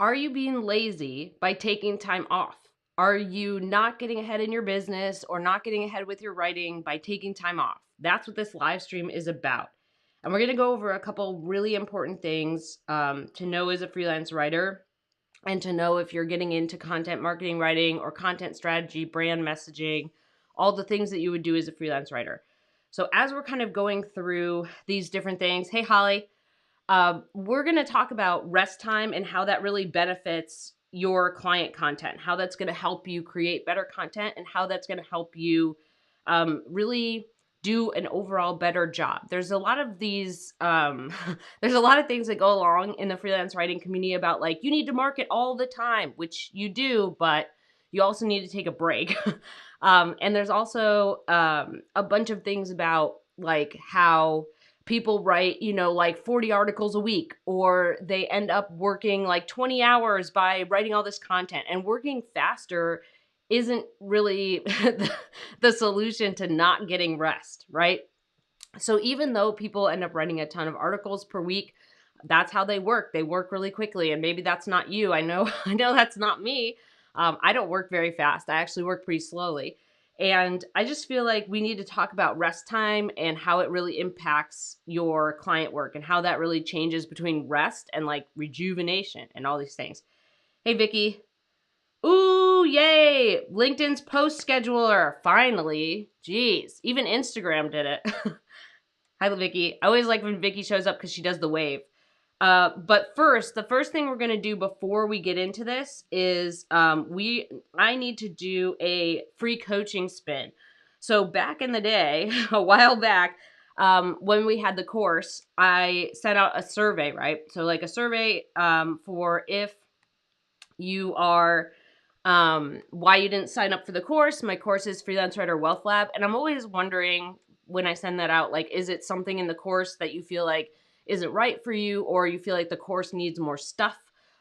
Are you being lazy by taking time off? Are you not getting ahead in your business or not getting ahead with your writing by taking time off? That's what this live stream is about. And we're going to go over a couple really important things to know as a freelance writer and to know if you're getting into content marketing writing or content strategy, brand messaging, all the things that you would do as a freelance writer. So as we're kind of going through these different things, hey, Holly, we're going to talk about rest time and how that really benefits your client content, how that's going to help you create better content, and how that's going to help you really do an overall better job. There's a lot of these, there's a lot of things that go along in the freelance writing community about like, you need to market all the time, which you do, but you also need to take a break. And there's also a bunch of things about like how people write, like 40 articles a week, or they end up working like 20 hours by writing all this content, and working faster isn't really the solution to not getting rest, right? So even though people end up writing a ton of articles per week, that's how they work. They work really quickly, and maybe that's not you. I know that's not me. I don't work very fast. I actually work pretty slowly. And I just feel like we need to talk about rest time and how it really impacts your client work and how that really changes between rest and like rejuvenation and all these things. Hey, Vicky. Ooh, yay. LinkedIn's post scheduler. Finally. Jeez. Even Instagram did it. Hi, Vicky. I always like when Vicky shows up because she does the wave. But first, the first thing we're going to do before we get into this is I need to do a free coaching spin. So back in the day, a while back, when we had the course, I sent out a survey, right? So like a survey for if you are, why you didn't sign up for the course. My course is Freelance Writer Wealth Lab. And I'm always wondering when I send that out, like, is it something in the course that you feel like isn't right for you, or you feel like the course needs more stuff,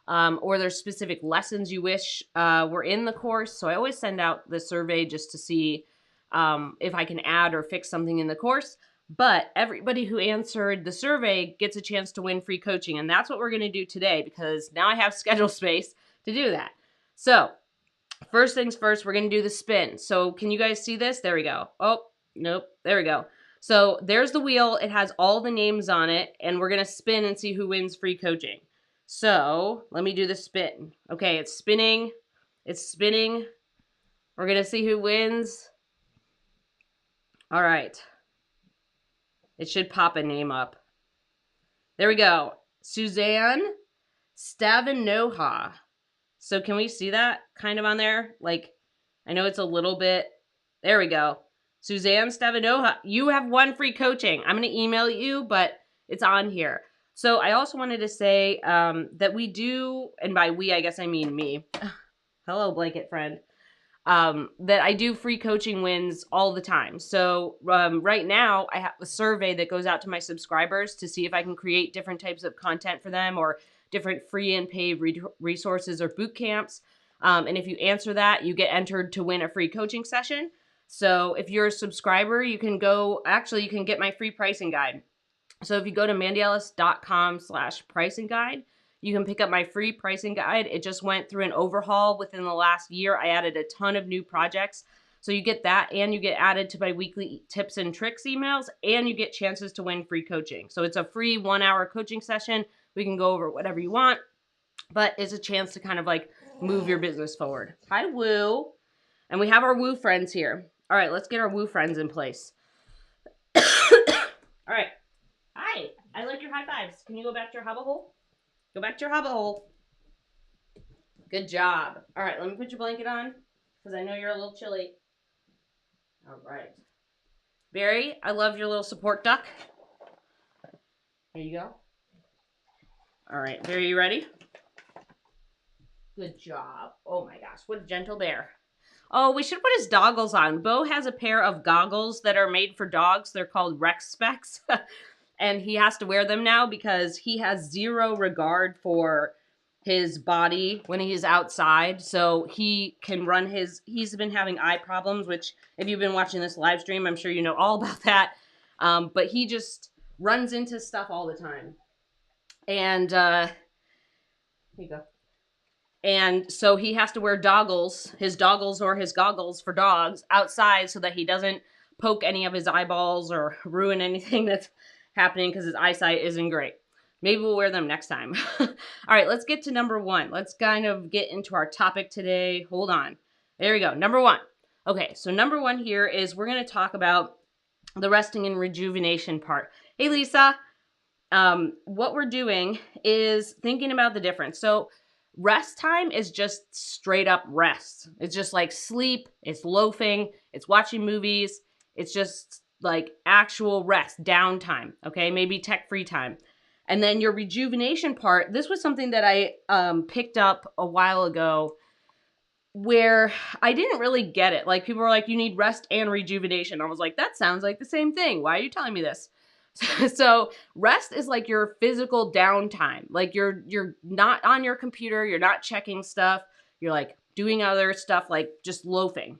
or there's specific lessons you wish were in the course. So I always send out the survey just to see if I can add or fix something in the course. But everybody who answered the survey gets a chance to win free coaching. And that's what we're going to do today, because now I have schedule space to do that. So first things first, we're going to do the spin. So can you guys see this? There we go. Oh, nope. There we go. So there's the wheel. It has all the names on it, and we're going to spin and see who wins free coaching. So let me do the spin. Okay, it's spinning. It's spinning. We're going to see who wins. All right. It should pop a name up. There we go. Suzanne Stavinoha. So can we see that kind of on there? Like, I know it's a little bit. There we go. Suzanne Stavinoha, you have one free coaching. I'm going to email you, but it's on here. So I also wanted to say that we do, and by we, I guess I mean me. Hello, blanket friend. That I do free coaching wins all the time. So right now, I have a survey that goes out to my subscribers to see if I can create different types of content for them, or different free and paid resources or boot camps. And if you answer that, you get entered to win a free coaching session. So if you're a subscriber, you can get my free pricing guide. So if you go to mandyellis.com/pricing guide, you can pick up my free pricing guide. It just went through an overhaul within the last year. I added a ton of new projects. So you get that, and you get added to my weekly tips and tricks emails, and you get chances to win free coaching. So it's a free 1-hour coaching session. We can go over whatever you want, but it's a chance to kind of like move your business forward. Hi, Woo. And we have our Woo friends here. All right, let's get our Woo friends in place. All right. Hi. I like your high fives. Can you go back to your hubba hole? Go back to your hubba hole. Good job. All right, let me put your blanket on because I know you're a little chilly. All right. Barry, I love your little support duck. Here you go. All right, Barry, you ready? Good job. Oh my gosh, what a gentle bear. Oh, we should put his goggles on. Bo has a pair of goggles that are made for dogs. They're called Rex Specs. And he has to wear them now because he has zero regard for his body when he's outside. So he can run he's been having eye problems, which if you've been watching this live stream, I'm sure you know all about that. But he just runs into stuff all the time. And here you go. And so he has to wear his doggles or his goggles for dogs outside so that he doesn't poke any of his eyeballs or ruin anything that's happening because his eyesight isn't great. Maybe we'll wear them next time. All right, let's get to number one. Let's kind of get into our topic today. Hold on. There we go. Number one. Okay, so number one here is we're going to talk about the resting and rejuvenation part. Hey, Lisa. What we're doing is thinking about the difference. So rest time is just straight up rest. It's just like sleep, it's loafing, it's watching movies, it's just like actual rest, downtime, okay? Maybe tech-free time. And then your rejuvenation part, this was something that I picked up a while ago where I didn't really get it. Like people were like, you need rest and rejuvenation. I was like, that sounds like the same thing. Why are you telling me this? So rest is like your physical downtime. Like you're not on your computer, you're not checking stuff, you're like doing other stuff like just loafing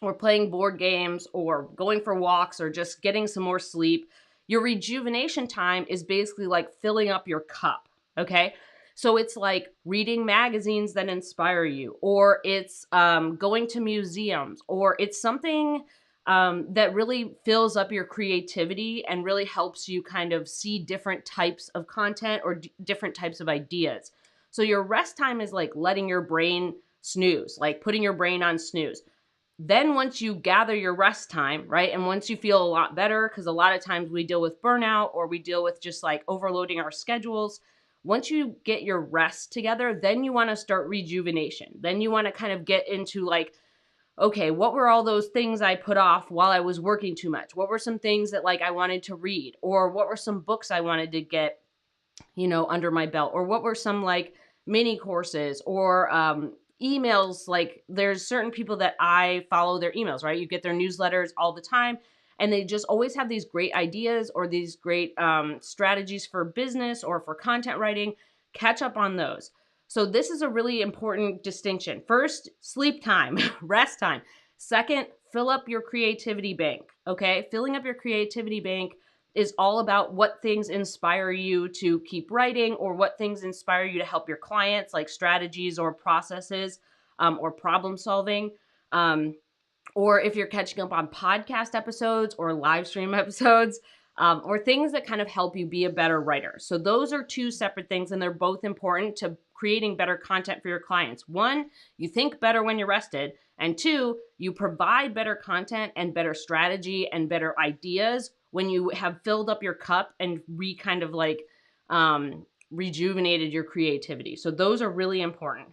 or playing board games or going for walks or just getting some more sleep. Your rejuvenation time is basically like filling up your cup, okay? So it's like reading magazines that inspire you, or it's going to museums, or it's something that really fills up your creativity and really helps you kind of see different types of content or different types of ideas. So your rest time is like letting your brain snooze, like putting your brain on snooze. Then once you gather your rest time, right? And once you feel a lot better, because a lot of times we deal with burnout or we deal with just like overloading our schedules. Once you get your rest together, then you want to start rejuvenation. Then you want to kind of get into like, okay, what were all those things I put off while I was working too much? What were some things that like I wanted to read? Or what were some books I wanted to get, under my belt? Or what were some like mini courses or emails? Like there's certain people that I follow their emails, right? You get their newsletters all the time. And they just always have these great ideas or these great strategies for business or for content writing. Catch up on those. So this is a really important distinction. First, sleep time, rest time. Second, fill up your creativity bank, okay? Filling up your creativity bank is all about what things inspire you to keep writing or what things inspire you to help your clients, like strategies or processes or problem solving. Or if you're catching up on podcast episodes or live stream episodes, or things that kind of help you be a better writer. So those are two separate things, and they're both important to creating better content for your clients. One, you think better when you're rested, and two, you provide better content and better strategy and better ideas when you have filled up your cup and rejuvenated your creativity. So those are really important.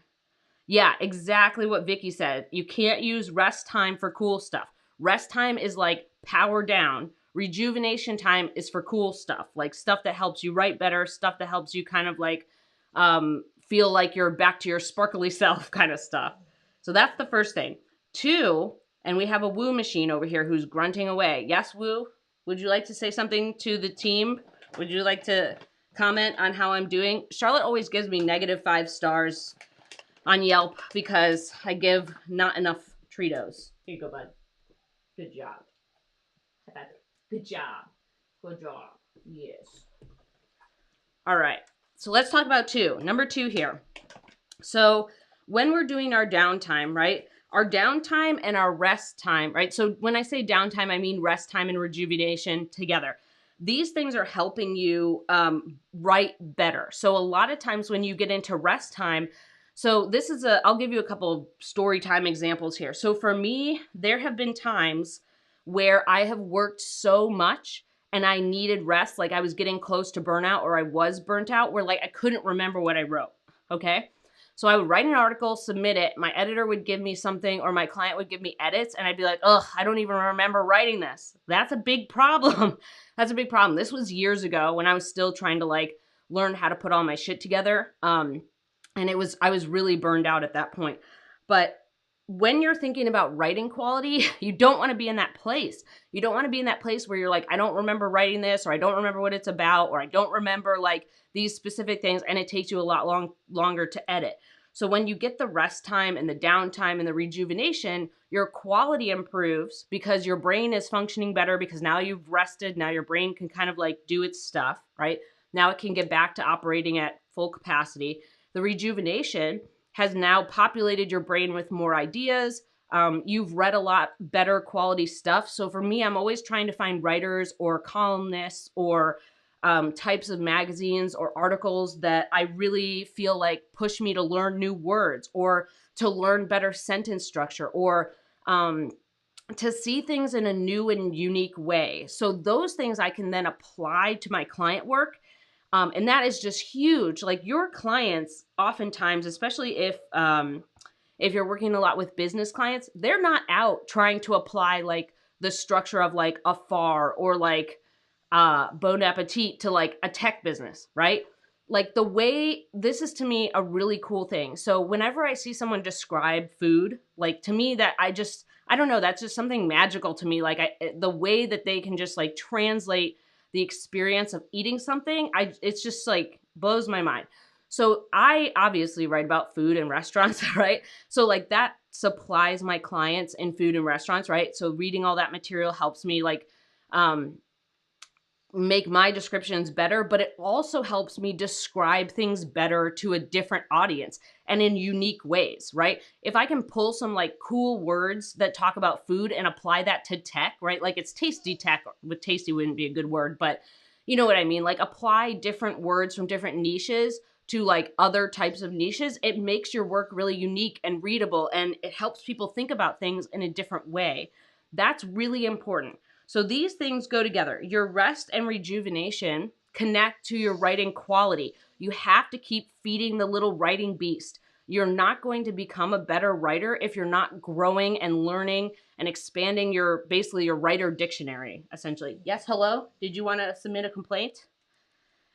Yeah, exactly what Vicky said. You can't use rest time for cool stuff. Rest time is like power down. Rejuvenation time is for cool stuff, like stuff that helps you write better, stuff that helps you kind of like feel like you're back to your sparkly self kind of stuff. So that's the first thing. Two, and we have a Woo machine over here who's grunting away. Yes, Woo? Would you like to say something to the team? Would you like to comment on how I'm doing? Charlotte always gives me -5 stars on Yelp because I give not enough Treatos. Here you go, bud. Good job. Good job. Good job. Yes. All right. So let's talk about number two here. So when we're doing our downtime, right? Our downtime and our rest time, right? So when I say downtime, I mean rest time and rejuvenation together. These things are helping you write better. So a lot of times when you get into rest time, so I'll give you a couple of story time examples here. So for me, there have been times where I have worked so much and I needed rest, like I was getting close to burnout or I was burnt out, where like I couldn't remember what I wrote, okay? So I would write an article, submit it, my editor would give me something or my client would give me edits and I'd be like, ugh, I don't even remember writing this. That's a big problem. That's a big problem. This was years ago when I was still trying to like learn how to put all my shit together. And I was really burned out at that point. But when you're thinking about writing quality, you don't want to be in that place. You don't want to be in that place where you're like, I don't remember writing this, or I don't remember what it's about, or I don't remember like these specific things, and it takes you a lot longer to edit. So when you get the rest time and the downtime and the rejuvenation, your quality improves because your brain is functioning better because now you've rested. Now your brain can kind of like do its stuff, right? Now it can get back to operating at full capacity. The rejuvenation has now populated your brain with more ideas. You've read a lot better quality stuff. So for me, I'm always trying to find writers or columnists or types of magazines or articles that I really feel like push me to learn new words or to learn better sentence structure or to see things in a new and unique way. So those things I can then apply to my client work. And that is just huge. Like your clients, oftentimes, especially if you're working a lot with business clients, they're not out trying to apply like the structure of like a FAR or like Bon Appetit to like a tech business, right? Like the way this is to me a really cool thing. So whenever I see someone describe food, like to me that I don't know, that's just something magical to me. Like the way that they can just like translate the experience of eating something, it's just like blows my mind. So I obviously write about food and restaurants, right? So like that supplies my clients in food and restaurants, right? So reading all that material helps me like um make my descriptions better, but it also helps me describe things better to a different audience and in unique ways, right? If I can pull some like cool words that talk about food and apply that to tech, right? Like it's tasty tech, with tasty wouldn't be a good word, but you know what I mean? Like apply different words from different niches to like other types of niches. It makes your work really unique and readable, and it helps people think about things in a different way. That's really important. So these things go together. Your rest and rejuvenation connect to your writing quality. You have to keep feeding the little writing beast. You're not going to become a better writer if you're not growing and learning and expanding your basically your writer dictionary, essentially. Yes, hello? Did you want to submit a complaint?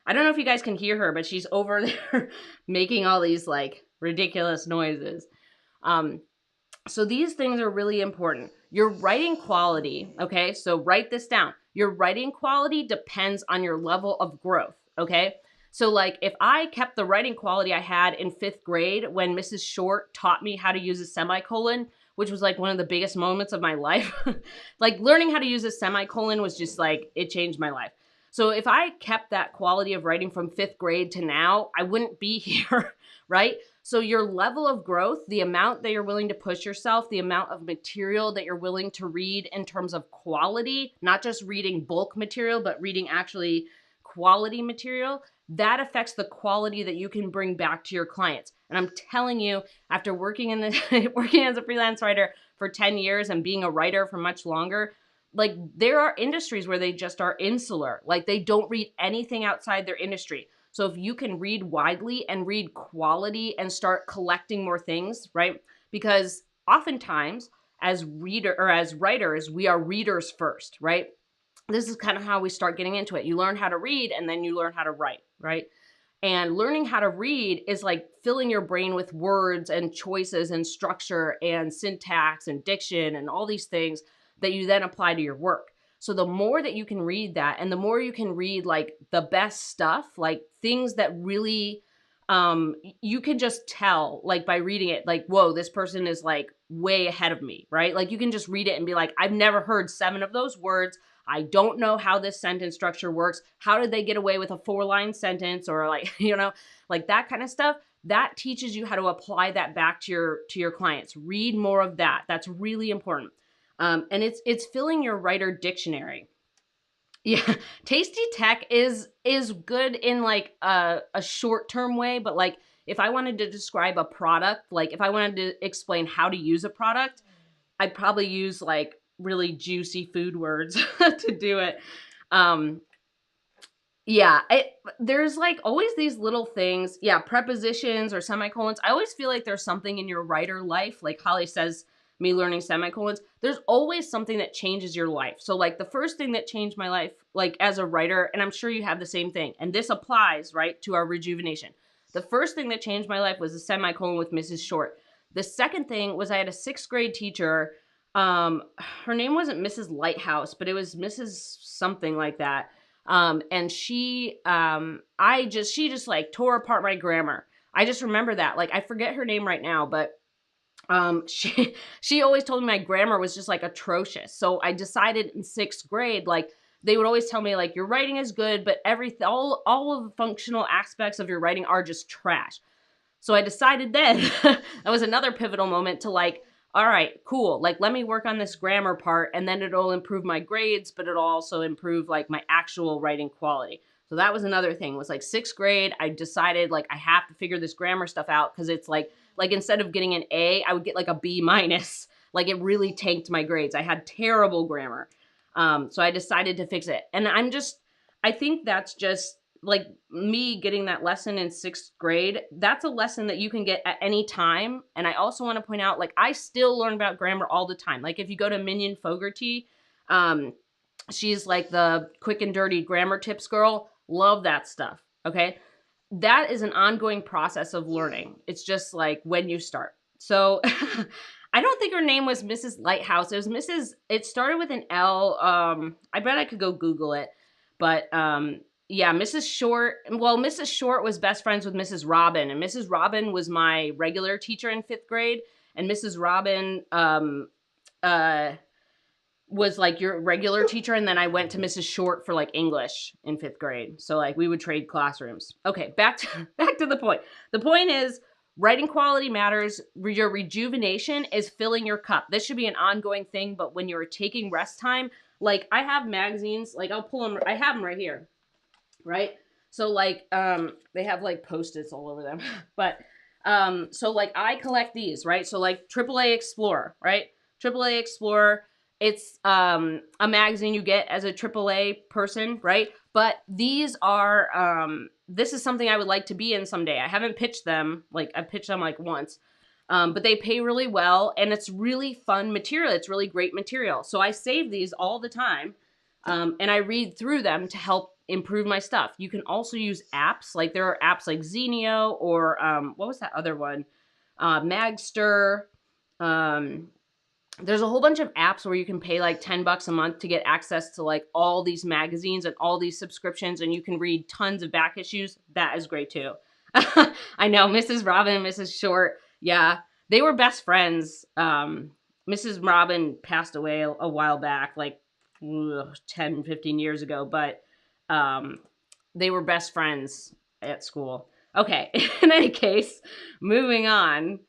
I don't know if you guys can hear her, but she's over there making all these like ridiculous noises. Um, so these things are really important. Your writing quality, okay? So write this down. Your writing quality depends on your level of growth, okay? So like if I kept the writing quality I had in 5th grade when Mrs. Short taught me how to use a semicolon, which was like one of the biggest moments of my life. Like learning how to use a semicolon was just like, it changed my life. So if I kept that quality of writing from 5th grade to now, I wouldn't be here, right? So your level of growth, the amount that you're willing to push yourself, the amount of material that you're willing to read in terms of quality, not just reading bulk material, but reading actually quality material, that affects the quality that you can bring back to your clients. And I'm telling you, after working working as a freelance writer for 10 years and being a writer for much longer, like there are industries where they just are insular. Like they don't read anything outside their industry. So if you can read widely and read quality and start collecting more things, right? Because oftentimes as writers, we are readers first, right? This is kind of how we start getting into it. You learn how to read and then you learn how to write, right? And learning how to read is like filling your brain with words and choices and structure and syntax and diction and all these things that you then apply to your work. So the more that you can read that and the more you can read like the best stuff, like things that really you can just tell like by reading it, like, whoa, this person is like way ahead of me, right? Like you can just read it and be like, I've never heard 7 of those words. I don't know how this sentence structure works. How did they get away with a 4-line sentence or like, like that kind of stuff? That teaches you how to apply that back to your clients. Read more of that. That's really important. And it's filling your writer dictionary. Yeah, tasty tech is good in like a short-term way, but like if I wanted to describe a product, like if I wanted to explain how to use a product, I'd probably use like really juicy food words to do it. Um, yeah, there's like always these little things. Yeah, prepositions or semicolons. I always feel like there's something in your writer life, like Holly says, me learning semicolons. There's always something that changes your life. So like the first thing that changed my life, like as a writer, and I'm sure you have the same thing, and this applies, right, to our rejuvenation. The first thing that changed my life was a semicolon with Mrs. Short. The second thing was I had a 6th grade teacher. Her name wasn't Mrs. Lighthouse, but it was Mrs. something like that. And she just like tore apart my grammar. I just remember that. Like I forget her name right now, but she always told me my grammar was just like atrocious. So I decided in 6th grade, like they would always tell me like your writing is good, but all of the functional aspects of your writing are just trash. So I decided then, that was another pivotal moment to like, all right, cool. Like, let me work on this grammar part and then it'll improve my grades, but it'll also improve like my actual writing quality. So that was another thing, was like 6th grade. I decided like I have to figure this grammar stuff out, because it's like instead of getting an A, I would get like a B minus. Like, it really tanked my grades. I had terrible grammar. So I decided to fix it. And I think that's just like me getting that lesson in 6th grade. That's a lesson that you can get at any time. And I also want to point out, like, I still learn about grammar all the time. Like, if you go to Minion Fogarty, she's like the quick and dirty grammar tips girl. Love that stuff. Okay. That is an ongoing process of learning. It's just like when you start. So I don't think her name was Mrs. Lighthouse. It was Mrs. It started with an L. I bet I could go Google it. But yeah, Mrs. Short. Well, Mrs. Short was best friends with Mrs. Robin, and Mrs. Robin was my regular teacher in 5th grade, and Mrs. Robin uh, was like your regular teacher, and then I went to Mrs. Short for like English in 5th grade. So like we would trade classrooms. Okay, back to the point. The point is, writing quality matters. Your rejuvenation is filling your cup. This should be an ongoing thing, but when you're taking rest time, like I have magazines, like I'll pull them, I have them right here, right? So like they have like Post-its all over them. But so like I collect these, right? So like AAA Explorer, right? AAA Explorer, it's a magazine you get as a AAA person, right? But these are this is something I would like to be in someday. I haven't pitched them, like I've pitched them like once. But they pay really well, and it's really fun material. It's really great material. So I save these all the time, and I read through them to help improve my stuff. You can also use apps. Like there are apps like Zenio or what was that other one? Magster. Um, there's a whole bunch of apps where you can pay like $10 a month to get access to like all these magazines and all these subscriptions, and you can read tons of back issues. That is great too. I know Mrs. Robin and Mrs. Short. Yeah, they were best friends. Mrs. Robin passed away a while back, like 10, 15 years ago, but they were best friends at school. Okay, in any case, moving on.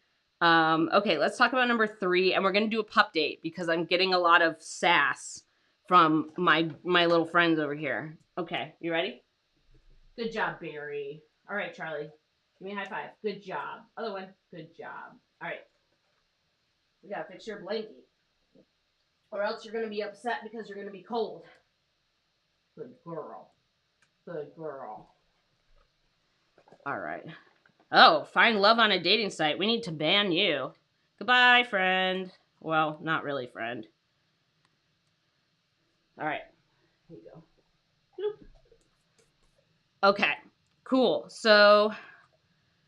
Okay, let's talk about number 3, and we're gonna do a pup date because I'm getting a lot of sass from my little friends over here. Okay, you ready? Good job, Barry. All right, Charlie, give me a high five. Good job. Other one. Good job. All right, we gotta fix your blankie, or else you're gonna be upset because you're gonna be cold. Good girl. Good girl. All right. Oh, find love on a dating site. We need to ban you. Goodbye, friend. Well, not really, friend. All right. Here you go. Okay, cool. So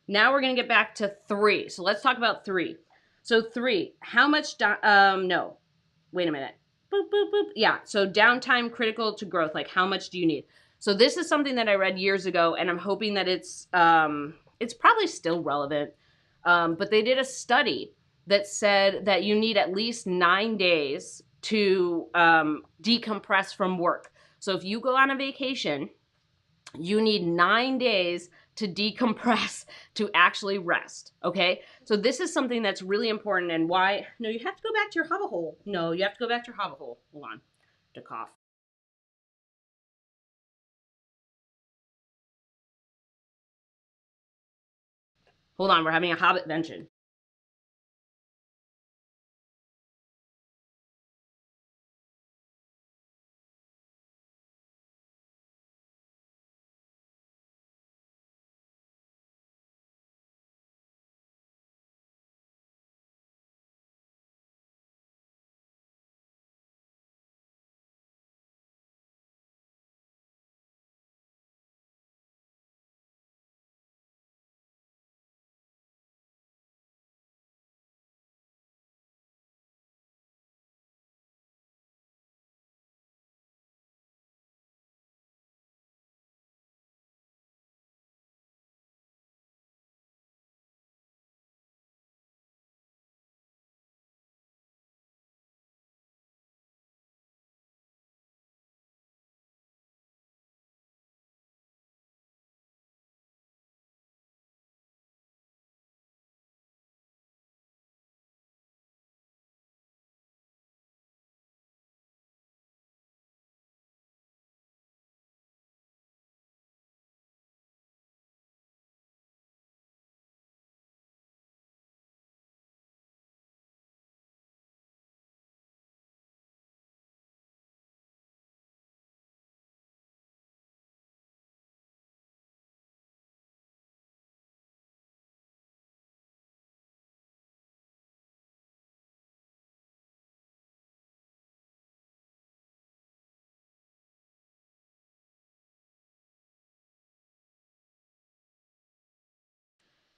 now we're going to get back to 3. So let's talk about 3. So 3, how much, no, wait a minute. Boop, boop, boop. Yeah, so downtime critical to growth. Like, how much do you need? So this is something that I read years ago, and I'm hoping that it's probably still relevant. But they did a study that said that you need at least 9 days to decompress from work. So if you go on a vacation, you need 9 days to decompress, to actually rest. Okay. So this is something that's really important, and why, no, you have to go back to your hover hole. No, you have to go back to your hover hole. Hold on. To cough. Hold on. We're having a hobbit vention.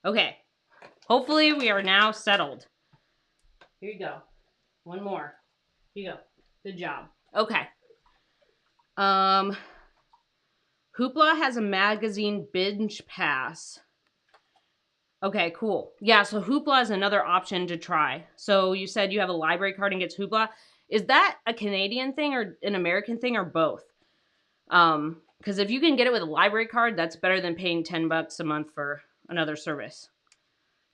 Okay. Hopefully we are now settled. Here you go. One more. Here you go. Good job. Okay. Hoopla has a magazine binge pass. Okay, cool. Yeah, so Hoopla is another option to try. So you said you have a library card and gets Hoopla. Is that a Canadian thing or an American thing or both? Because if you can get it with a library card, that's better than paying $10 a month for another service.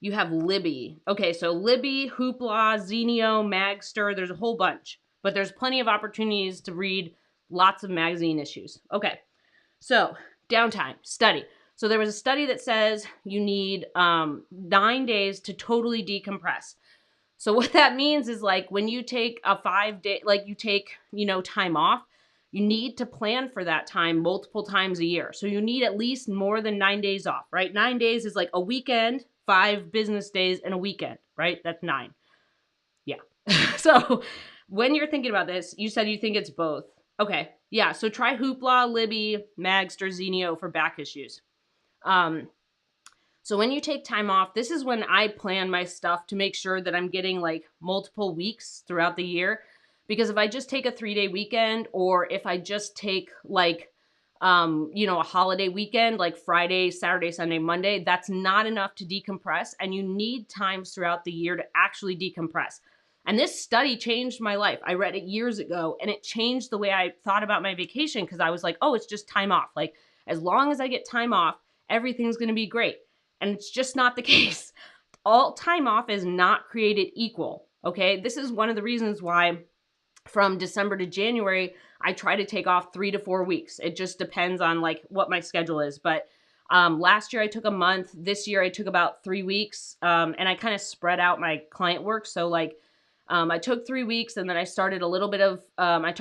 You have Libby. Okay, so Libby, Hoopla, Zenio, Magster, there's a whole bunch. But there's plenty of opportunities to read lots of magazine issues. Okay, so downtime, study. So there was a study that says you need 9 days to totally decompress. So what that means is like when you take a 5 day, like you take, time off, you need to plan for that time multiple times a year. So you need at least more than 9 days off, right? 9 days is like a weekend, 5 business days, and a weekend, right? That's 9. Yeah. So when you're thinking about this, you said you think it's both. Okay. Yeah. So try Hoopla, Libby, Magster, Zenio for back issues. So when you take time off, this is when I plan my stuff to make sure that I'm getting like multiple weeks throughout the year. Because if I just take a 3-day weekend, or if I just take like, a holiday weekend, like Friday, Saturday, Sunday, Monday, that's not enough to decompress. And you need times throughout the year to actually decompress. And this study changed my life. I read it years ago, and it changed the way I thought about my vacation, because I was like, oh, it's just time off. Like, as long as I get time off, everything's going to be great. And it's just not the case. All time off is not created equal. Okay. This is one of the reasons why from December to January, I try to take off 3 to 4 weeks. It just depends on like what my schedule is. But last year I took a month. This year I took about 3 weeks. And I kind of spread out my client work. So like I took 3 weeks, and then I started a little bit of,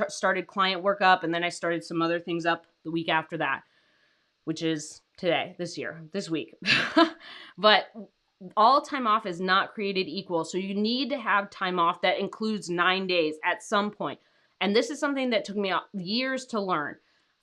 started client work up, and then I started some other things up the week after that, which is today, this week. But all time off is not created equal. So you need to have time off that includes 9 days at some point. And this is something that took me years to learn.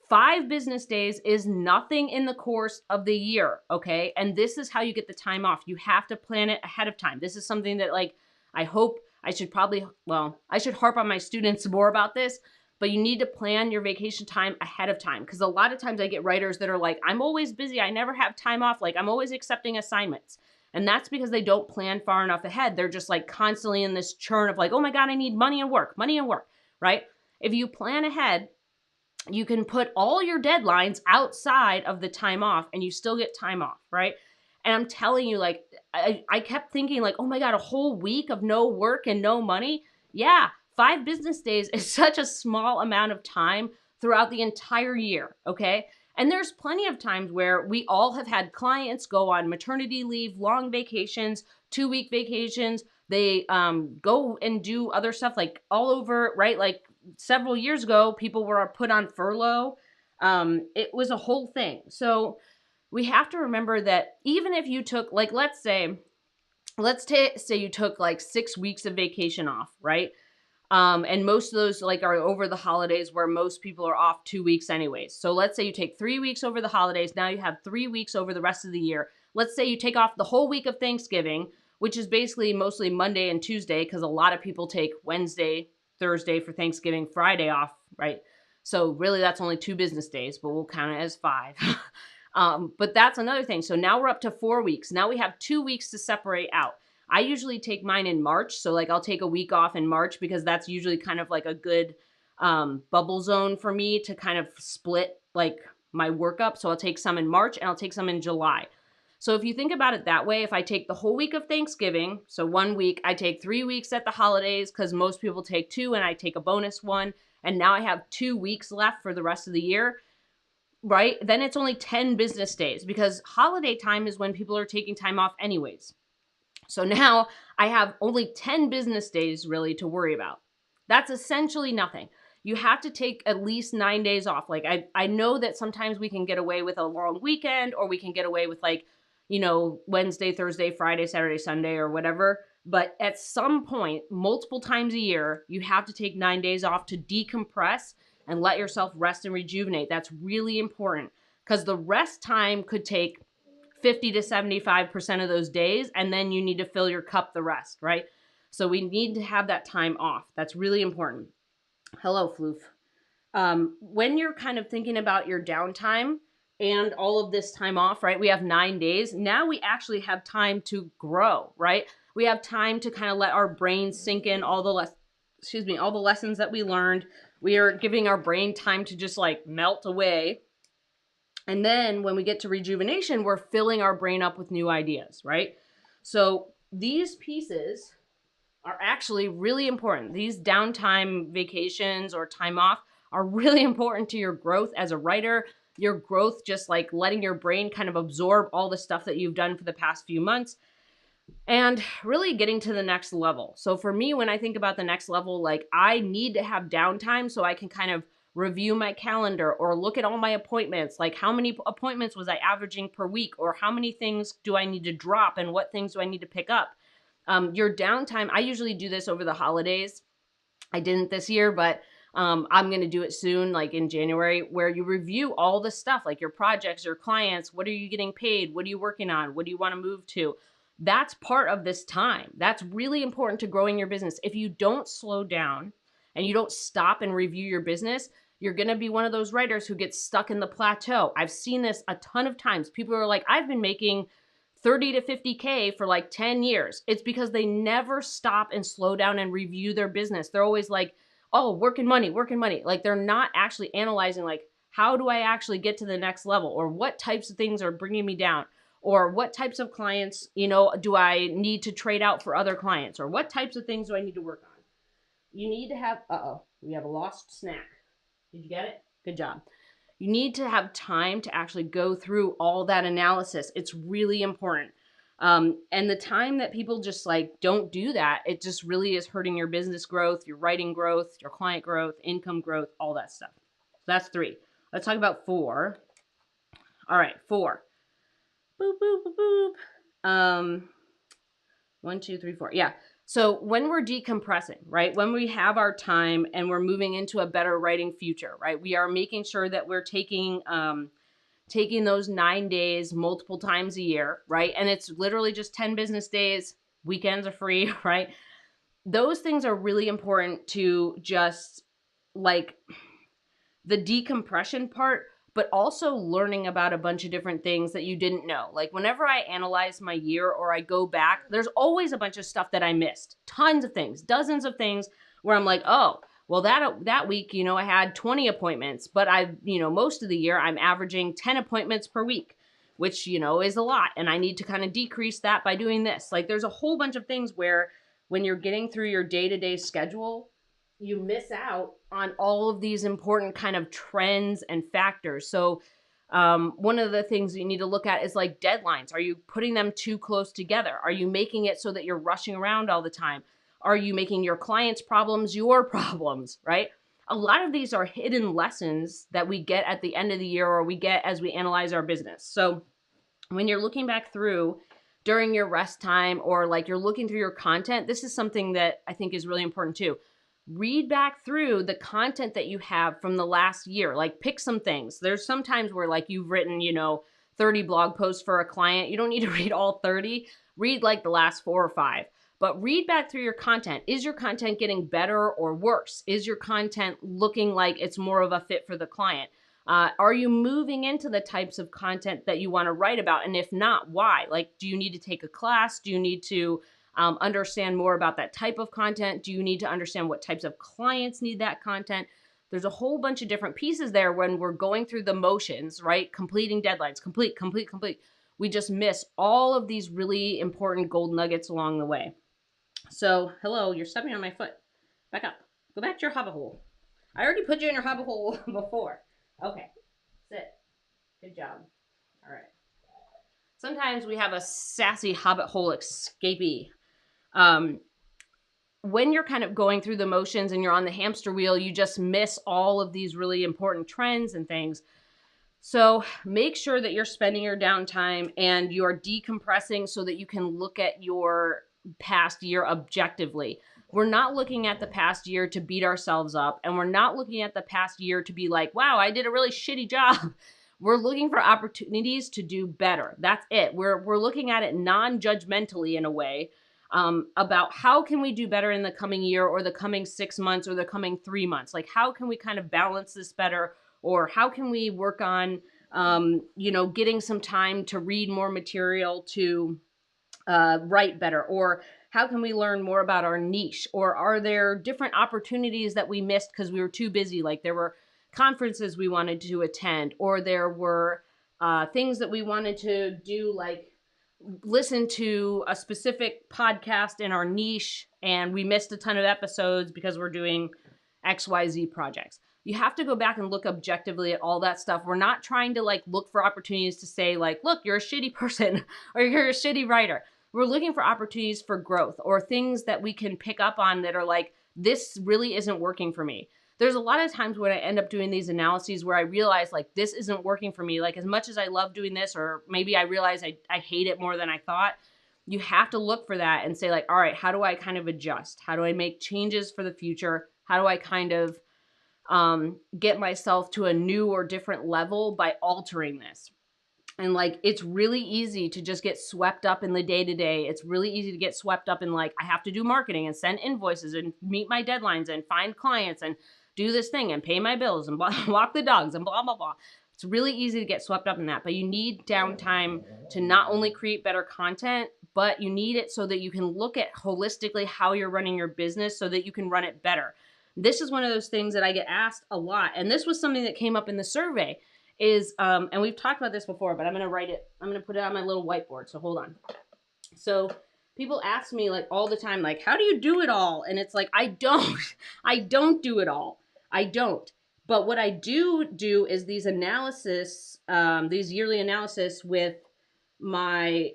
5 business days is nothing in the course of the year, okay? And this is how you get the time off. You have to plan it ahead of time. This is something that like I hope I should harp on my students more about this, but you need to plan your vacation time ahead of time. Because a lot of times I get writers that are like, I'm always busy, I never have time off, like I'm always accepting assignments. And that's because they don't plan far enough ahead. They're just like constantly in this churn of like, oh my God, I need money and work, right? If you plan ahead, you can put all your deadlines outside of the time off and you still get time off, right? And I'm telling you, like, I kept thinking like, oh my God, a whole week of no work and no money. Yeah, 5 business days is such a small amount of time throughout the entire year, okay? And there's plenty of times where we all have had clients go on maternity leave, long vacations, 2-week vacations. They go and do other stuff like all over, right? Like several years ago, people were put on furlough. It was a whole thing. So we have to remember that even if you took, like, say you took like 6 weeks of vacation off, right? And most of those like are over the holidays, where most people are off 2 weeks anyways. So let's say you take 3 weeks over the holidays. Now you have 3 weeks over the rest of the year. Let's say you take off the whole week of Thanksgiving, which is basically mostly Monday and Tuesday, because a lot of people take Wednesday, Thursday for Thanksgiving, Friday off, right? So really that's only 2 business days, but we'll count it as 5. But that's another thing. So now we're up to 4 weeks. Now we have 2 weeks to separate out. I usually take mine in March. So like I'll take a week off in March, because that's usually kind of like a good bubble zone for me to kind of split like my work up. So I'll take some in March and I'll take some in July. So if you think about it that way, if I take the whole week of Thanksgiving, so 1 week, I take 3 weeks at the holidays, because most people take 2 and I take a bonus 1. And now I have 2 weeks left for the rest of the year, right? Then it's only 10 business days, because holiday time is when people are taking time off anyways. So now I have only 10 business days really to worry about. That's essentially nothing. You have to take at least 9 days off. Like I know that sometimes we can get away with a long weekend, or we can get away with like, Wednesday, Thursday, Friday, Saturday, Sunday, or whatever. But at some point, multiple times a year, you have to take 9 days off to decompress and let yourself rest and rejuvenate. That's really important, because the rest time could take 50 to 75% of those days, and then you need to fill your cup the rest, right? So we need to have that time off. That's really important. Hello, Floof. When you're kind of thinking about your downtime and all of this time off, right? We have 9 days. Now we actually have time to grow, right? We have time to kind of let our brain sink in all the all the lessons that we learned. We are giving our brain time to just like melt away. And then when we get to rejuvenation, we're filling our brain up with new ideas, right? So these pieces are actually really important. These downtime vacations or time off are really important to your growth as a writer, your growth, just like letting your brain kind of absorb all the stuff that you've done for the past few months and really getting to the next level. So for me, when I think about the next level, like I need to have downtime so I can kind of review my calendar or look at all my appointments, like how many appointments was I averaging per week, or how many things do I need to drop and what things do I need to pick up. Your downtime, I usually do this over the holidays. I didn't this year, but I'm going to do it soon, like in January, where you review all the stuff, like your projects, your clients, what are you getting paid? What are you working on? What do you want to move to? That's part of this time. That's really important to growing your business. If you don't slow down and you don't stop and review your business, you're going to be one of those writers who gets stuck in the plateau. I've seen this a ton of times. People are like, I've been making 30 to 50K for like 10 years. It's because they never stop and slow down and review their business. They're always like, oh, working money. Like they're not actually analyzing like, how do I actually get to the next level? Or what types of things are bringing me down? Or what types of clients, do I need to trade out for other clients? Or what types of things do I need to work on? You need to have, we have a lost snack. Did you get it? Good job. You need to have time to actually go through all that analysis. It's really important. And the time that people just like don't do that, it just really is hurting your business growth, your writing growth, your client growth, income growth, all that stuff. So that's 3. Let's talk about 4. All right, 4. Boop, boop, boop, boop. 1, 2, 3, 4. Yeah. So when we're decompressing, right, when we have our time and we're moving into a better writing future, right, we are making sure that we're taking those 9 days multiple times a year, right? And it's literally just 10 business days. Weekends are free, right? Those things are really important to just like the decompression part, but also learning about a bunch of different things that you didn't know. Like whenever I analyze my year or I go back, there's always a bunch of stuff that I missed. Tons of things, dozens of things where I'm like, oh, well, that week, I had 20 appointments, but most of the year I'm averaging 10 appointments per week, which, is a lot. And I need to kind of decrease that by doing this. Like there's a whole bunch of things where when you're getting through your day-to-day schedule, you miss out on all of these important kind of trends and factors. So one of the things you need to look at is like deadlines. Are you putting them too close together? Are you making it so that you're rushing around all the time? Are you making your clients' problems your problems, right? A lot of these are hidden lessons that we get at the end of the year or we get as we analyze our business. So when you're looking back through during your rest time or like you're looking through your content, this is something that I think is really important too. Read back through the content that you have from the last year. Like pick some things. There's some times where like you've written, 30 blog posts for a client. You don't need to read all 30. Read like the last 4 or 5. But read back through your content. Is your content getting better or worse? Is your content looking like it's more of a fit for the client? Are you moving into the types of content that you want to write about? And if not, why? Like, do you need to take a class? Do you need to understand more about that type of content? Do you need to understand what types of clients need that content? There's a whole bunch of different pieces there when we're going through the motions, right? Completing deadlines, complete. We just miss all of these really important gold nuggets along the way. So, hello, you're stepping on my foot. Back up. Go back to your hobbit hole. I already put you in your hobbit hole before. Okay, sit. Good job. All right. Sometimes we have a sassy hobbit hole escapee. When you're kind of going through the motions and you're on the hamster wheel, you just miss all of these really important trends and things. So make sure that you're spending your downtime and you're decompressing so that you can look at your past year objectively. We're not looking at the past year to beat ourselves up, and we're not looking at the past year to be like, wow, I did a really shitty job. We're looking for opportunities to do better. That's it. We're looking at it non-judgmentally in a way, about how can we do better in the coming year or the coming 6 months or the coming 3 months. Like, how can we kind of balance this better, or how can we work on, getting some time to read more material, to write better, or how can we learn more about our niche, or are there different opportunities that we missed because we were too busy, like there were conferences we wanted to attend, or there were things that we wanted to do, like listen to a specific podcast in our niche and we missed a ton of episodes because we're doing XYZ projects. You have to go back and look objectively at all that stuff. We're not trying to like look for opportunities to say like, look, you're a shitty person or you're a shitty writer. We're looking for opportunities for growth or things that we can pick up on that are like, this really isn't working for me. There's a lot of times when I end up doing these analyses where I realize like, this isn't working for me. Like, as much as I love doing this, or maybe I realize I hate it more than I thought. You have to look for that and say like, all right, how do I kind of adjust? How do I make changes for the future? How do I kind of get myself to a new or different level by altering this? And like, it's really easy to just get swept up in the day to day. It's really easy to get swept up in like, I have to do marketing and send invoices and meet my deadlines and find clients and do this thing and pay my bills and walk the dogs and blah, blah, blah. It's really easy to get swept up in that, but you need downtime to not only create better content, but you need it so that you can look at holistically how you're running your business so that you can run it better. This is one of those things that I get asked a lot. And this was something that came up in the survey is, and we've talked about this before, but I'm going to write it. I'm going to put it on my little whiteboard. So hold on. So people ask me like all the time, like, how do you do it all? And it's like, I don't do it all. I don't. But what I do is these analysis, these yearly analysis with my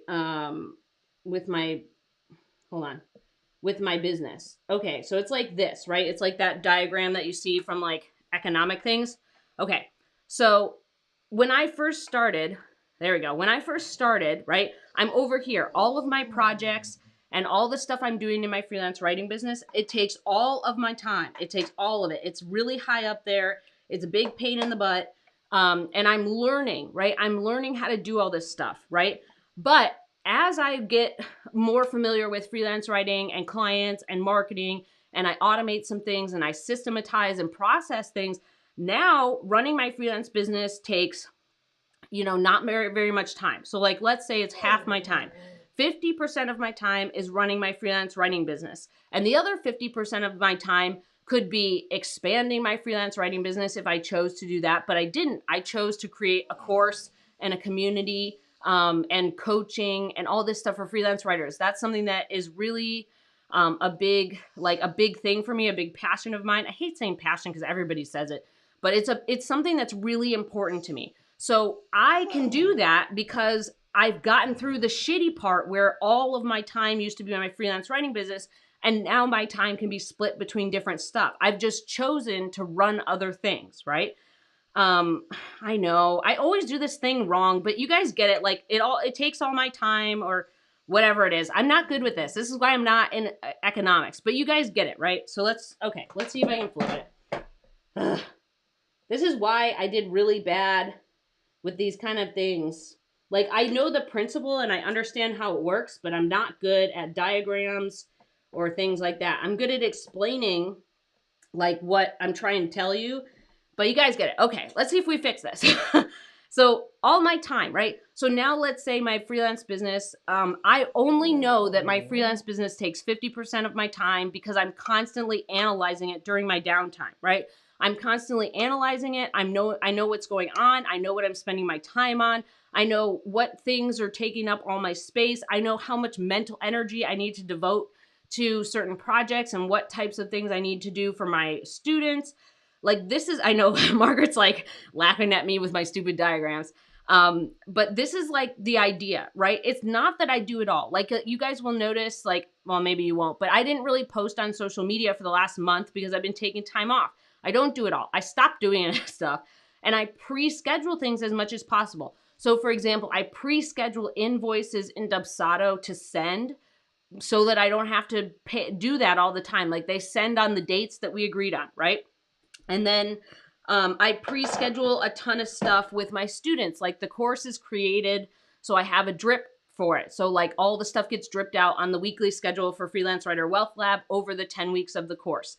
business. Okay, so it's like this, right? It's like that diagram that you see from like economic things. Okay, so when I first started, there we go. When I first started, right, I'm over here. All of my projects and all the stuff I'm doing in my freelance writing business, it takes all of my time. It takes all of it. It's really high up there. It's a big pain in the butt. And I'm learning, right? I'm learning how to do all this stuff, right? But as I get more familiar with freelance writing and clients and marketing, and I automate some things and I systematize and process things, now running my freelance business takes, not very, very much time. So like, let's say it's half my time. 50% of my time is running my freelance writing business. And the other 50% of my time could be expanding my freelance writing business if I chose to do that, but I didn't. I chose to create a course and a community and coaching and all this stuff for freelance writers. That's something that is really a big thing for me, a big passion of mine. I hate saying passion because everybody says it, but it's something that's really important to me. So I can do that because I've gotten through the shitty part where all of my time used to be on my freelance writing business, and now my time can be split between different stuff. I've just chosen to run other things, right? I know I always do this thing wrong, but you guys get it. Like it takes all my time or whatever it is. I'm not good with this. This is why I'm not in economics, but you guys get it, right? So let's see if I can flip it. Ugh. This is why I did really bad with these kind of things. Like, I know the principle and I understand how it works, but I'm not good at diagrams or things like that. I'm good at explaining like what I'm trying to tell you, but you guys get it. Okay, let's see if we fix this. So all my time, right? So now let's say my freelance business, I only know that my freelance business takes 50% of my time because I'm constantly analyzing it during my downtime, right? I'm constantly analyzing it. I know what's going on. I know what I'm spending my time on. I know what things are taking up all my space. I know how much mental energy I need to devote to certain projects and what types of things I need to do for my students. Like, this is, I know Margaret's like laughing at me with my stupid diagrams. But this is like the idea, right? It's not that I do it all. Like, you guys will notice, like, well, maybe you won't, but I didn't really post on social media for the last month because I've been taking time off. I don't do it all. I stopped doing stuff, and I pre-schedule things as much as possible. So for example, I pre-schedule invoices in Dubsado to send so that I don't have to do that all the time. Like, they send on the dates that we agreed on, right? And then I pre-schedule a ton of stuff with my students. Like the course is created, so I have a drip for it. So like all the stuff gets dripped out on the weekly schedule for Freelance Writer Wealth Lab over the 10 weeks of the course.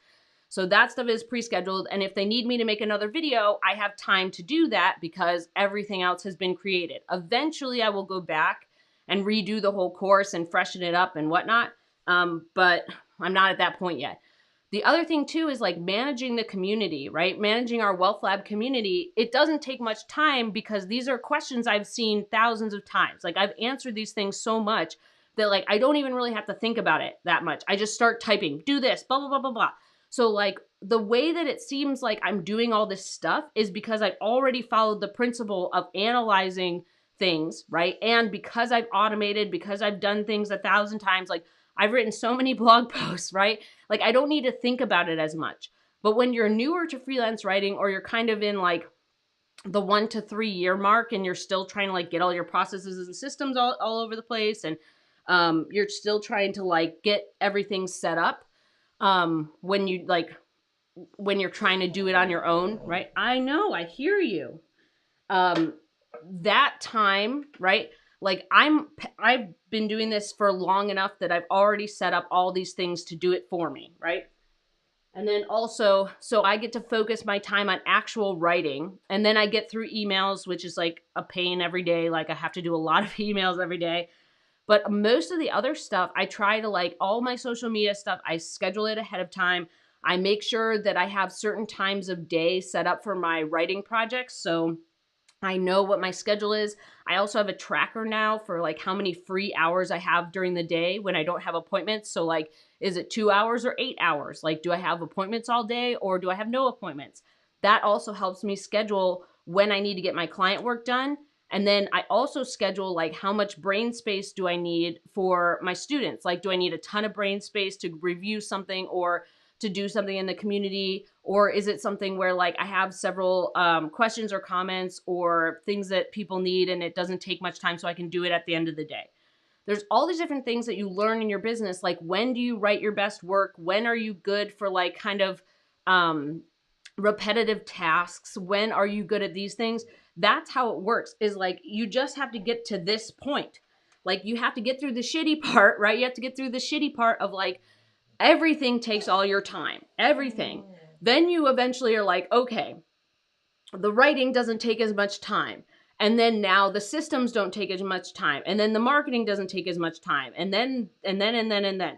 So that stuff is pre-scheduled. And if they need me to make another video, I have time to do that because everything else has been created. Eventually I will go back and redo the whole course and freshen it up and whatnot. But I'm not at that point yet. The other thing too is like managing the community, right? Managing our Wealth Lab community. It doesn't take much time because these are questions I've seen thousands of times. Like I've answered these things so much that like I don't even really have to think about it that much. I just start typing, do this, blah, blah, blah, blah, blah. So like the way that it seems like I'm doing all this stuff is because I've already followed the principle of analyzing things, right? And because I've automated, because I've done things 1,000 times, like I've written so many blog posts, right? Like I don't need to think about it as much. But when you're newer to freelance writing or you're kind of in like the 1 to 3 year mark and you're still trying to like get all your processes and systems all over the place and you're still trying to like get everything set up when you're trying to do it on your own, right? I know, I hear you. That time, right? Like I've been doing this for long enough that I've already set up all these things to do it for me, right? And then also, so I get to focus my time on actual writing. And then I get through emails, which is like a pain every day. Like I have to do a lot of emails every day. But most of the other stuff, I try to like all my social media stuff, I schedule it ahead of time. I make sure that I have certain times of day set up for my writing projects. So I know what my schedule is. I also have a tracker now for like how many free hours I have during the day when I don't have appointments. So like, is it 2 hours or 8 hours? Like, do I have appointments all day or do I have no appointments? That also helps me schedule when I need to get my client work done. And then I also schedule like how much brain space do I need for my students? Like, do I need a ton of brain space to review something or to do something in the community? Or is it something where like I have several questions or comments or things that people need and it doesn't take much time so I can do it at the end of the day? There's all these different things that you learn in your business. Like when do you write your best work? When are you good for like kind of repetitive tasks? When are you good at these things? That's how it works, is like you just have to get to this point. Like you have to get through the shitty part, right? You have to get through the shitty part of like, everything takes all your time, everything. Then you eventually are like, okay, the writing doesn't take as much time. And then now the systems don't take as much time. And then the marketing doesn't take as much time. And then,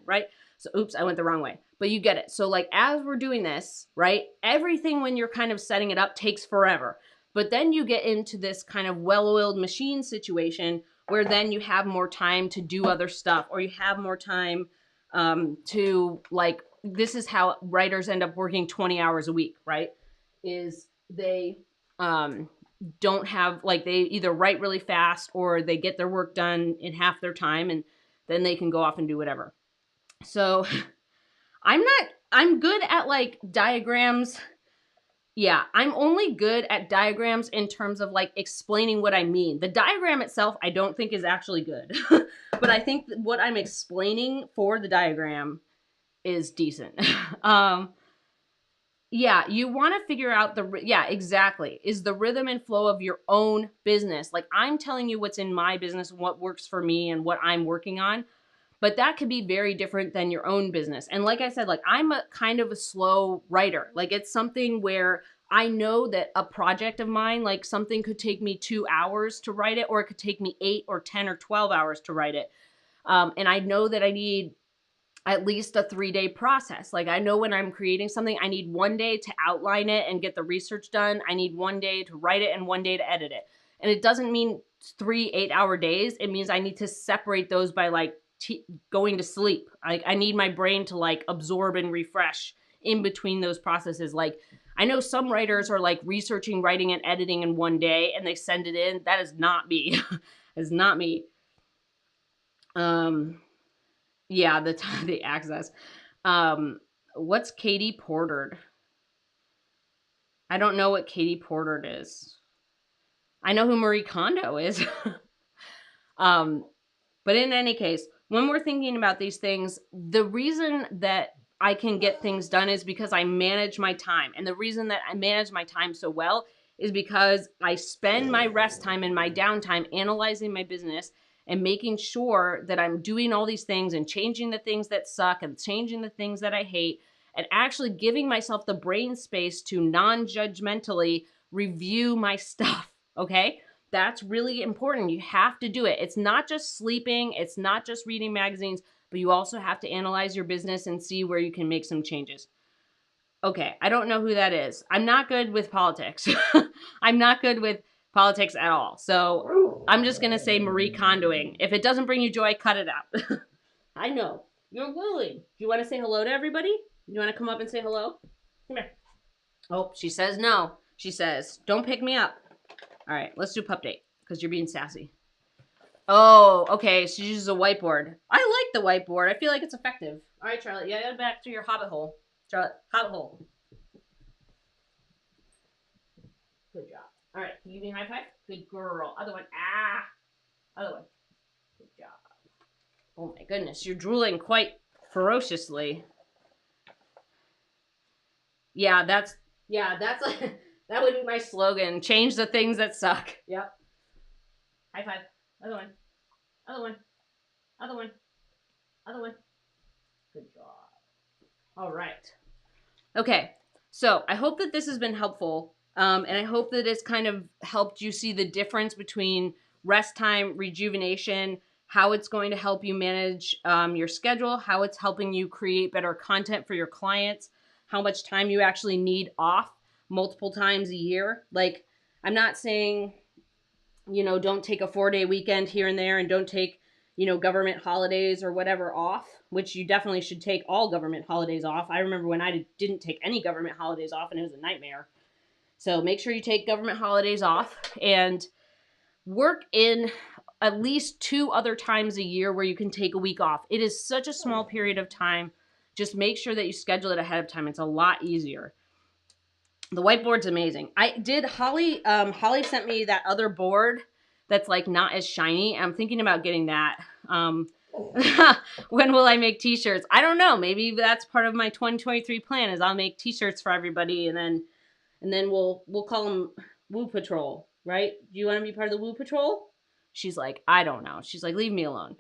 right? So, oops, I went the wrong way, but you get it. So like, as we're doing this, right? Everything when you're kind of setting it up takes forever. But then you get into this kind of well-oiled machine situation where then you have more time to do other stuff, or you have more time to like, this is how writers end up working 20 hours a week, right? Is they don't have, like, they either write really fast or they get their work done in half their time and then they can go off and do whatever. So I'm good at like diagrams. Yeah, I'm only good at diagrams in terms of like explaining what I mean. The diagram itself, I don't think is actually good, but I think that what I'm explaining for the diagram is decent. Yeah, you want to figure out yeah, exactly. Is the rhythm and flow of your own business. Like I'm telling you what's in my business, what works for me and what I'm working on. But that could be very different than your own business. And like I said, like I'm a kind of a slow writer. Like it's something where I know that a project of mine, like something could take me 2 hours to write it, or it could take me 8 or 10 or 12 hours to write it. And I know that I need at least a 3-day process. Like I know when I'm creating something, I need 1 day to outline it and get the research done. I need 1 day to write it and 1 day to edit it. And it doesn't mean 3 8-hour days. It means I need to separate those by like going to sleep. I need my brain to like absorb and refresh in between those processes. Like I know some writers are like researching, writing, and editing in 1 day and they send it in. That is not me. It's not me. Yeah, the access. What's Katie Portered? I don't know what Katie Portered is. I know who Marie Kondo is. But in any case, when we're thinking about these things, the reason that I can get things done is because I manage my time. And the reason that I manage my time so well is because I spend my rest time and my downtime analyzing my business and making sure that I'm doing all these things and changing the things that suck and changing the things that I hate and actually giving myself the brain space to non-judgmentally review my stuff, okay? That's really important. You have to do it. It's not just sleeping. It's not just reading magazines, but you also have to analyze your business and see where you can make some changes. Okay, I don't know who that is. I'm not good with politics. I'm not good with politics at all. So I'm just going to say Marie Kondoing. If it doesn't bring you joy, cut it out. I know. You're willing. Do you want to say hello to everybody? You want to come up and say hello? Come here. Oh, she says no. She says, don't pick me up. All right, let's do pup date because you're being sassy. Oh, okay. She uses a whiteboard. I like the whiteboard. I feel like it's effective. All right, Charlotte. Yeah, back to your hobbit hole. Charlotte, hobbit hole. Good job. All right, can you give me a high five? Good girl. Other one. Ah. Other one. Good job. Oh my goodness, you're drooling quite ferociously. Yeah, that's like, that would be my slogan. Change the things that suck. Yep. High five. Other one. Other one. Other one. Other one. Good job. All right. Okay. So I hope that this has been helpful. And I hope that it's kind of helped you see the difference between rest time, rejuvenation, how it's going to help you manage your schedule, how it's helping you create better content for your clients, how much time you actually need off multiple times a year. Like, I'm not saying, you know, don't take a 4-day weekend here and there and don't take, you know, government holidays or whatever off, which you definitely should take all government holidays off. I remember when I didn't take any government holidays off and it was a nightmare. So make sure you take government holidays off and work in at least 2 other times a year where you can take a week off. It is such a small period of time. Just make sure that you schedule it ahead of time. It's a lot easier. The whiteboard's amazing. Holly sent me that other board that's like not as shiny. I'm thinking about getting that. When will I make t-shirts? I don't know. Maybe that's part of my 2023 plan is I'll make t-shirts for everybody and then we'll call them Woo Patrol, right? Do you want to be part of the Woo Patrol? She's like, I don't know. She's like, leave me alone.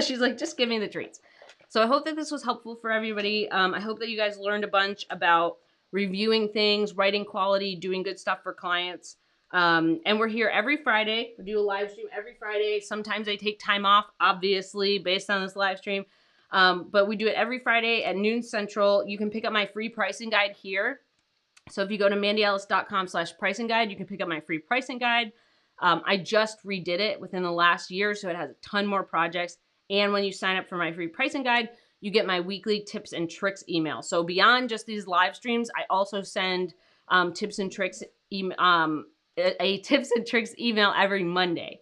She's like, just give me the treats. So I hope that this was helpful for everybody. I hope that you guys learned a bunch about reviewing things, writing quality, doing good stuff for clients. And we're here every Friday. We do a live stream every Friday. Sometimes I take time off, obviously, based on this live stream. But we do it every Friday at noon Central. You can pick up my free pricing guide here. So if you go to mandyellis.com/pricing guide, you can pick up my free pricing guide. I just redid it within the last year, so it has a ton more projects. And when you sign up for my free pricing guide, you get my weekly tips and tricks email. So beyond just these live streams, I also send tips and tricks, a tips and tricks email every Monday.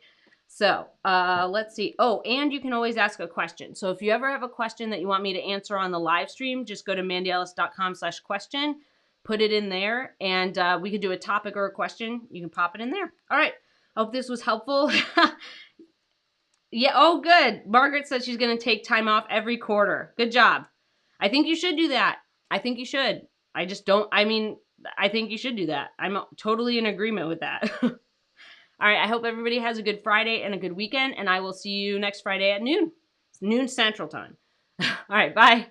So let's see. Oh, and you can always ask a question. So if you ever have a question that you want me to answer on the live stream, just go to mandyellis.com/question. Put it in there, and we could do a topic or a question. You can pop it in there. All right. Hope this was helpful. Yeah. Oh, good. Margaret said she's going to take time off every quarter. Good job. I think you should do that. I think you should. I think you should do that. I'm totally in agreement with that. All right. I hope everybody has a good Friday and a good weekend, and I will see you next Friday at noon. It's noon Central Time. All right. Bye.